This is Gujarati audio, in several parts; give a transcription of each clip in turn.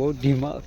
બહુ ધીમા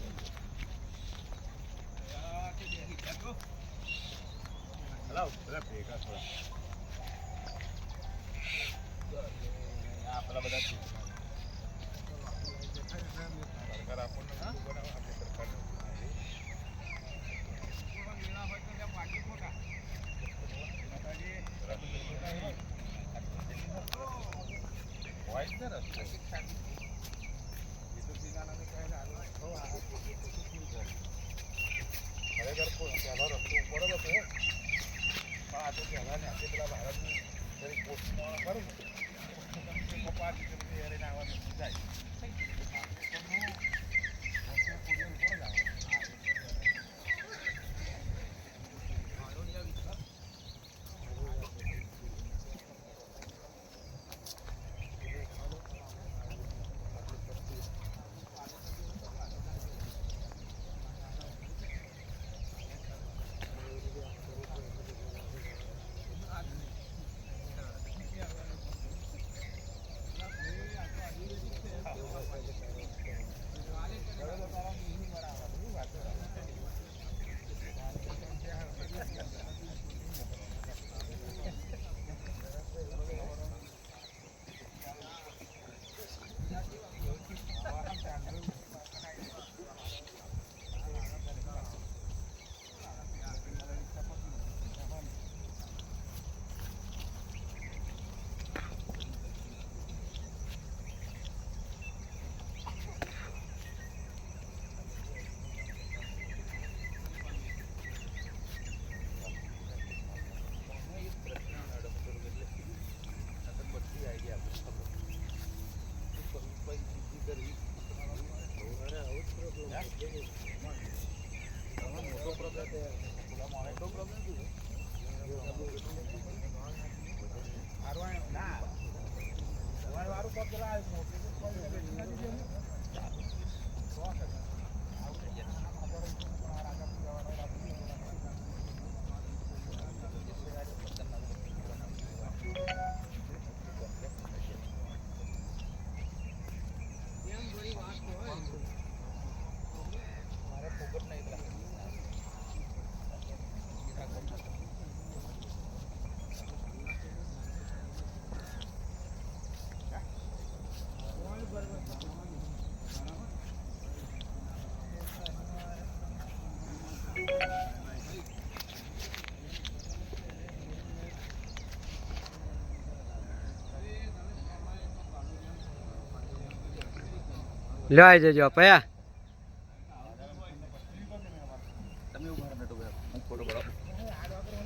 લઈ જજો પયા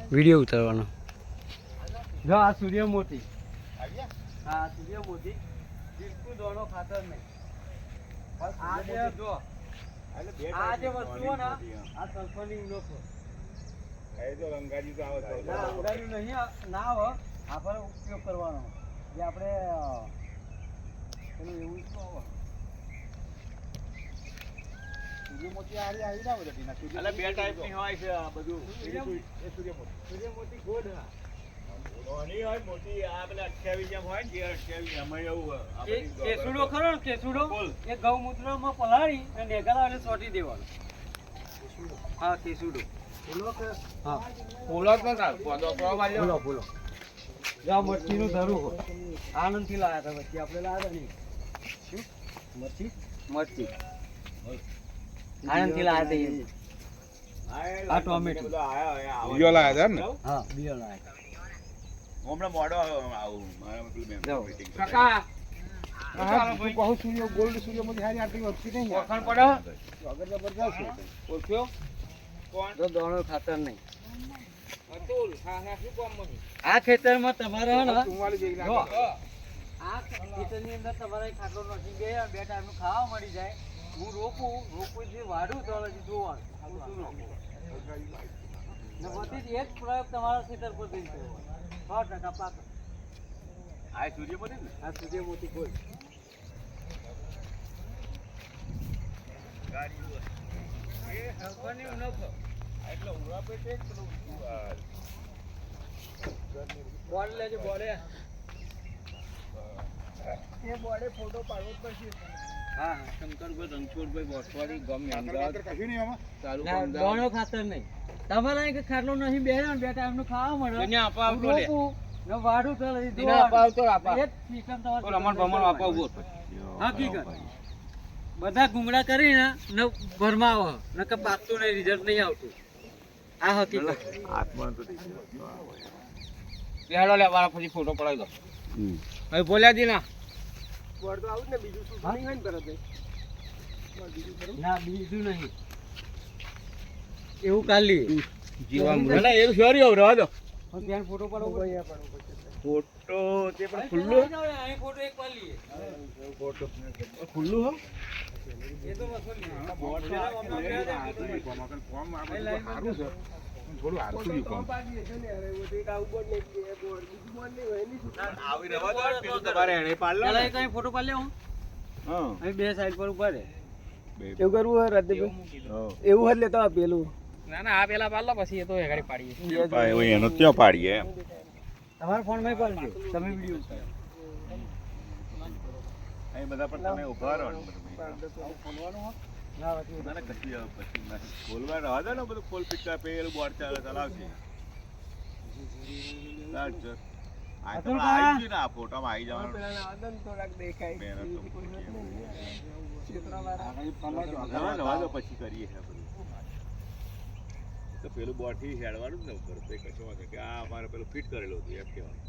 વિડીયો ઉતારવાનો જો આ સૂર્યમોતી હા સૂર્યમોતી બિલકુલ દોનો ખાતર નહીં આ જે જો આ જે વસ્તુઓ ને આ સલ્ફરની ઉનો એ જો રંગાજી તો આવે તો રંગાજી નહીં ના આવે આપણે ઉપયોગ કરવાનો જે આપણે પેલું એવું શું આવે સૂર્યમોતી આરી આવી ના બધી ના એટલે બે ટાઈપ ની હોય છે આ બધું એ સૂર્યમોતી ગોડ હા નોની હોય મોટી આ પેલા 28 જેમ હોય ને જે 28 એમાં એવું કેસુડો ખરો ને કેસુડો એ ગૌમૂત્રમાં પલાળી અને નેગાળાને છોટી દેવાનો હા કેસુડો બોલો કે હા બોલો તો ના પોદો પ્રવાહ બોલો બોલો જા મરચીનું ધરું હો આનંદથી લાયા હતા વચ્ચે આપણે લાયા નહીં શું મરચી મરચી આનંદથી લાયા હતા આ ટોમેટો બીજો લાયા હતા ને હા બીજો લાયા હમણાં મોડો આવું મારા મતલબ મીટિંગ કાકા તું કહું સૂર્ય ગોલ્ડ સૂર્યમોતી હારી આટલી વસ્તી નહીં ઓળખાણ પડે અગર જબરદસ્ત ઓળખ્યો કોણ તો દોણો ખાતર નહીં અતુલ હા હા શું કામ મને આ ખેતરમાં તમારે હે ને જો આ ખેતરની અંદર તમારે ખાતર નાખી ગયા બે ટાઈમનું ખાવા મળી જાય હું રોપું જે વાડું તો જોવાનું ને બધી એક પ્રયોગ તમારા ખેતર પર થઈ ગયો 100% પાક આ સૂર્યમોતી ને આ સૂર્યમોતી કોઈ ગાડી એ હલવાની ઉનખો એટલે ઉરા પેટે પેલું બોલ લેજો બોલે એ બોડે ફોટો પાડવો પડશે હા શંકરભાઈ રણછોડભાઈ બોસવાડી ગામ અમદાવાદ કશું નહીં આમાં ચાલુ દોણો ખાતર નહીં તમારે અહીં કે ખાટલો નહીં બેહ્યો ને બે ટાઈમનું ખાવા મળે એને આપા આવતો લે ને વાડું તો લઈ એને આપા આવતો આપા એક સિસ્ટમ તમારે રમણ ભમણ આપા ઉભો હકીકત બધા ગુંગળા કરીને ને ભરમાવો ને કે પાકતું નહીં રિઝલ્ટ નહીં આવતું આ હકીકત આત્મા તો બેહાડો લે વાળા પછી ફોટો પડાવી દો હવે બોલ્યા દી ના વળતો આવું ને બીજું શું પાણી હોય ને તરત ના બીજું નહીં એવું કાલી જીવા ના એવું સોરી આવ રવા દો ત્યાં ફોટો પાડો ફોટો તે પણ ખુલ્લું અહીં ફોટો એક પાડ લઈએ ફોટો ખુલ્લું હો એ તો વસોલી બોર્ડ છે કોમ આપણે સારું છે થોડું આરસું કોમ આવી રવા દો પેલું તમારે એને પાડ લો પેલા કઈ ફોટો પાડ લે હું હા અહીં બે સાઈડ પર ઉભા રહે એવું કરવું હોય રદ્દભાઈ એવું હોય લેતો પેલું ના ના આ પેલા પાડ લો પછી એ તો એગાડી પાડીએ એનો ત્યાં પાડીએ તમારા ફોન માં પાડજો તમે વિડિયો અહીં બધા પણ તમે ઉભા રહો ને ખોલવાનું હો ના કશું પછી ખોલવા રવા દો ને બધું ખોલ પીટા પેલું બોર્ડ ચાલે ચલાવશે આ તો આવી ગયું ને આ ફોટોમાં આવી જવાનું થોડાક દેખાય રવા દો પછી કરીએ છે બધું તો પેલું બોર્ડ થી હેડવાનું જ ને ઉપર તો કશો વાંધો કે આ અમારે પેલું ફિટ કરેલું હતું એમ કહેવાનું